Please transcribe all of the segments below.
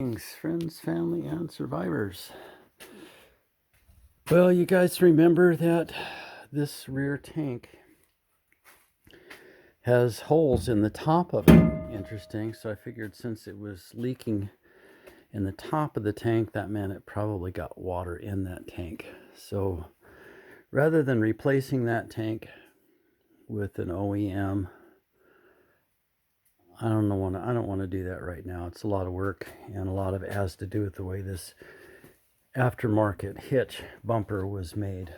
Thanks, friends, family, and survivors. Well, you guys remember that this rear tank has holes in the top of it. Interesting. So I figured since it was leaking in the top of the tank, that meant it probably got water in that tank. So rather than replacing that tank with an OEM, I don't want to do that right now. It's a lot of work, and a lot of it has to do with the way this aftermarket hitch bumper was made.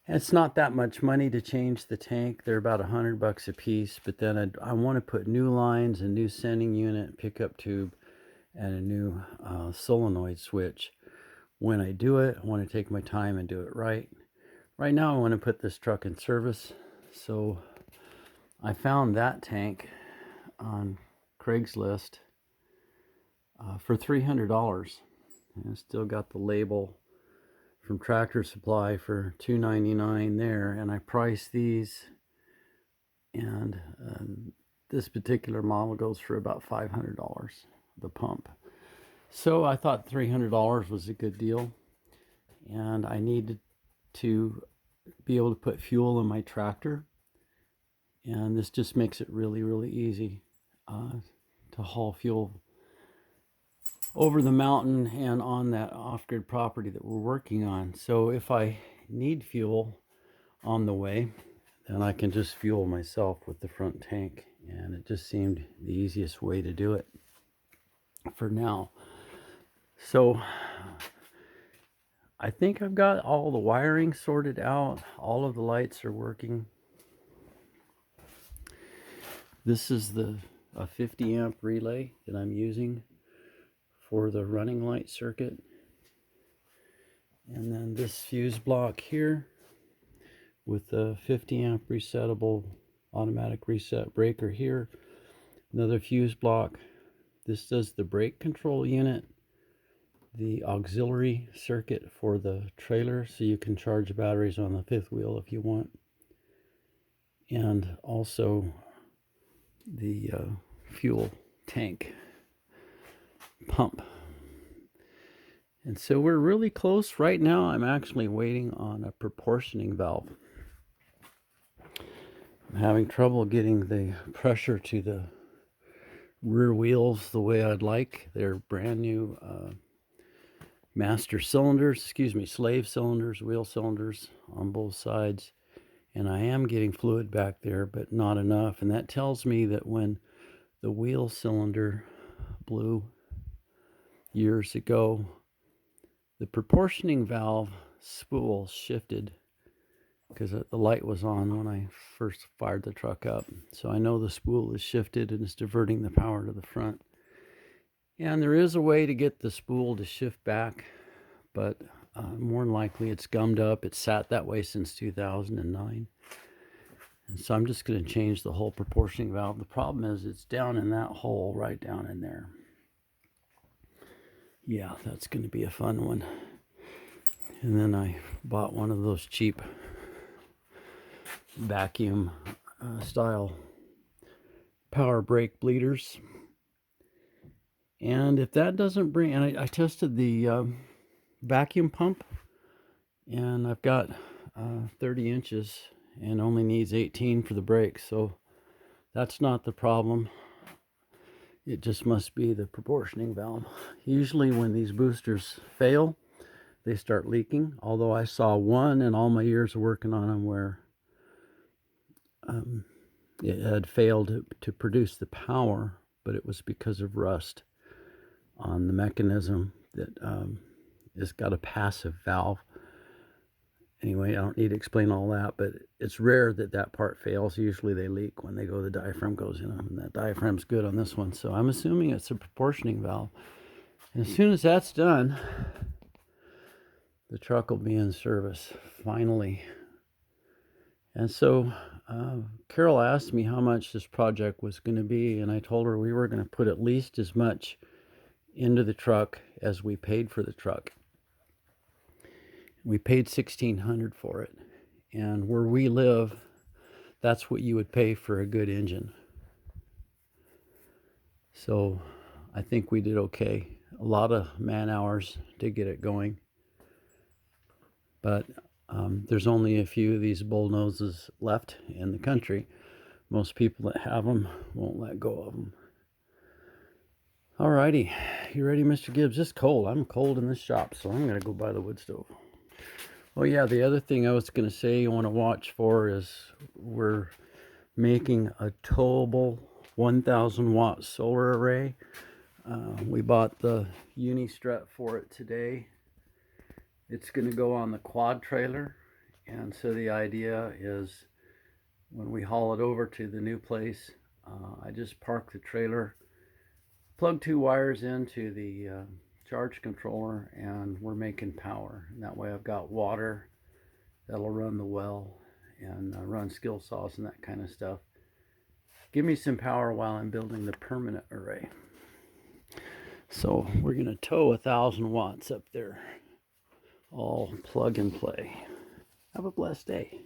It's not that much money to change the tank. They're about $100 a piece, but then I want to put new lines, a new sending unit, pickup tube, and a new solenoid switch. When I do it, I want to take my time and do it right. Right now I want to put this truck in service, so I found that tank on Craigslist for $300. And it's still got the label from Tractor Supply for $2.99 there, and I priced these, and this particular model goes for about $500, the pump. So I thought $300 was a good deal, and I needed to be able to put fuel in my tractor, and this just makes it really, really easy to haul fuel over the mountain and on that off-grid property that we're working on. So if I need fuel on the way, then I can just fuel myself with the front tank, and it just seemed the easiest way to do it for now. So I think I've got all the wiring sorted out. All of the lights are working. This is a 50 amp relay that I'm using for the running light circuit. And then this fuse block here with a 50 amp resettable automatic reset breaker here. Another fuse block. This does the brake control unit, the auxiliary circuit for the trailer, so you can charge batteries on the fifth wheel if you want, and also the fuel tank pump. And so we're really close right now. I'm actually waiting on a proportioning valve. I'm having trouble getting the pressure to the rear wheels the way I'd like. They're brand new master cylinders, slave cylinders, wheel cylinders on both sides. And I am getting fluid back there, but not enough. And that tells me that when the wheel cylinder blew years ago, the proportioning valve spool shifted because the light was on when I first fired the truck up. So I know the spool is shifted and it's diverting the power to the front. And there is a way to get the spool to shift back, but more than likely it's gummed up. It's sat that way since 2009. And so I'm just going to change the whole proportioning valve. The problem is it's down in that hole, right down in there. Yeah, that's going to be a fun one. And then I bought one of those cheap vacuum style power brake bleeders. And if that doesn't bring, and I tested the vacuum pump, and I've got 30 inches and only needs 18 for the brakes, so that's not the problem. It just must be the proportioning valve. Usually when these boosters fail, they start leaking, although I saw one in all my years of working on them where it had failed to produce the power, but it was because of rust on the mechanism that it's got a passive valve. Anyway, I don't need to explain all that, but it's rare that that part fails. Usually they leak when they go, the diaphragm goes in them, and that diaphragm's good on this one. So I'm assuming it's a proportioning valve. And as soon as that's done, the truck will be in service, finally. And so Carol asked me how much this project was going to be, and I told her we were going to put at least as much into the truck as we paid for the truck. We paid $1,600 for it, and where we live, that's what you would pay for a good engine. So I think we did okay. A lot of man hours to get it going. But there's only a few of these bullnoses left in the country. Most people that have them won't let go of them. Alrighty, you ready, Mr. Gibbs? It's cold. I'm cold in this shop, so I'm going to go by the wood stove. Oh yeah, the other thing I was going to say you want to watch for is we're making a towable 1000 watt solar array. We bought the uni strut for it today. It's going to go on the quad trailer, and so the idea is when we haul it over to the new place, I just park the trailer, plug 2 wires into the charge controller, and we're making power. And that way I've got water that'll run the well and run skill saws and that kind of stuff. Give me some power while I'm building the permanent array. So we're going to tow 1000 watts up there, all plug and play. Have a blessed day.